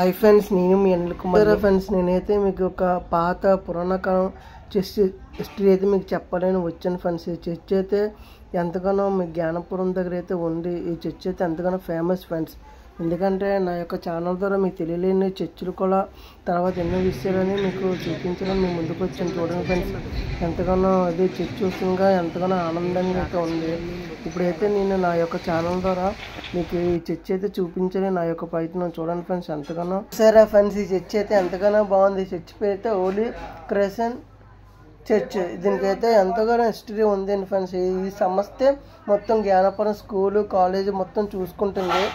Hi friends, నేను మీ Anil Kumar. Friends, నేనైతే మీకు ఒక పాత పురాణకాలం చెస్ హిస్టరీ అయితే మీకు చెప్పాలని వచ్చాను ఫ్రెండ్స్. ఈ చర్చ్ అయితే ఎంతగానో మీ జ్ఞానపురం దగ్గర అయితే ఉంది. ఈ చర్చ్ అయితే ఎంతగానో ఫేమస్ ఫ్రెండ్స్. ఎందుకంటే నా యొక్క ఛానల్ ద్వారా మీకు తెలియలేని చర్చిలు కూడా తర్వాత ఎన్నో విషయాలని మీకు చూపించాలని మీ ముందుకు వచ్చాను. చూడండి ఫ్రెండ్స్, ఎంతగానో అది చర్చ్ చూస్తుండగా ఎంతగానో ఆనందంగా అయితే ఉంది. ఇప్పుడైతే నేను నా యొక్క ఛానల్ ద్వారా మీకు ఈ చర్చ్ అయితే చూపించాలి నా యొక్క ప్రయత్నం. చూడండి ఫ్రెండ్స్, ఎంతగానో సరే ఫ్రెండ్స్, ఈ చర్చ్ అయితే ఎంతగానో బాగుంది. ఈ చర్చ్ పేరు అయితే హోలీ క్రెసెంట్ చర్చ్. దీనికైతే ఎంతగానో హిస్టరీ ఉందండి ఫ్రెండ్స్. ఈ సంస్థే మొత్తం జ్ఞానపురం స్కూలు కాలేజీ మొత్తం చూసుకుంటుంది.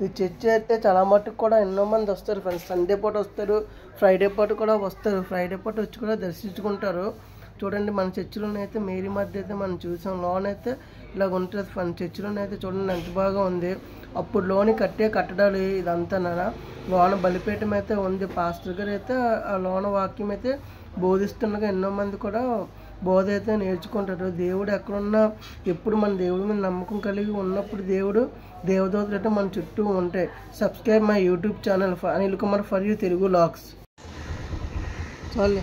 ఈ చర్చ్ అయితే చాలా మట్టుకు కూడా ఎన్నో మంది వస్తారు ఫ్రెండ్స్. సండే పూట వస్తారు, ఫ్రైడే పూట కూడా వస్తారు. ఫ్రైడే పూట వచ్చి కూడా దర్శించుకుంటారు. చూడండి, మన చర్చిలోనైతే మేరీ మధ్య అయితే మనం చూసాం. లోన్ అయితే ఇలాగ ఉంటుంది ఫ్రెండ్స్. చర్చిలోనైతే చూడండి ఎంత బాగా ఉంది. అప్పుడు లోని కట్టే కట్టడాలు ఇదంతా లోన బలిపీఠం అయితే ఉంది. పాస్టర్ గారు అయితే ఆ లోన వాక్యం అయితే బోధిస్తుండగా ఎన్నో మంది కూడా బోధ అయితే నేర్చుకుంటారు. దేవుడు ఎక్కడున్నా ఎప్పుడు మన దేవుడి మీద నమ్మకం కలిగి ఉన్నప్పుడు దేవదూతలు అయితే మన చుట్టూ ఉంటాయి. Subscribe my YouTube channel Anil Kumar for you Telugu vlogs. చాలు.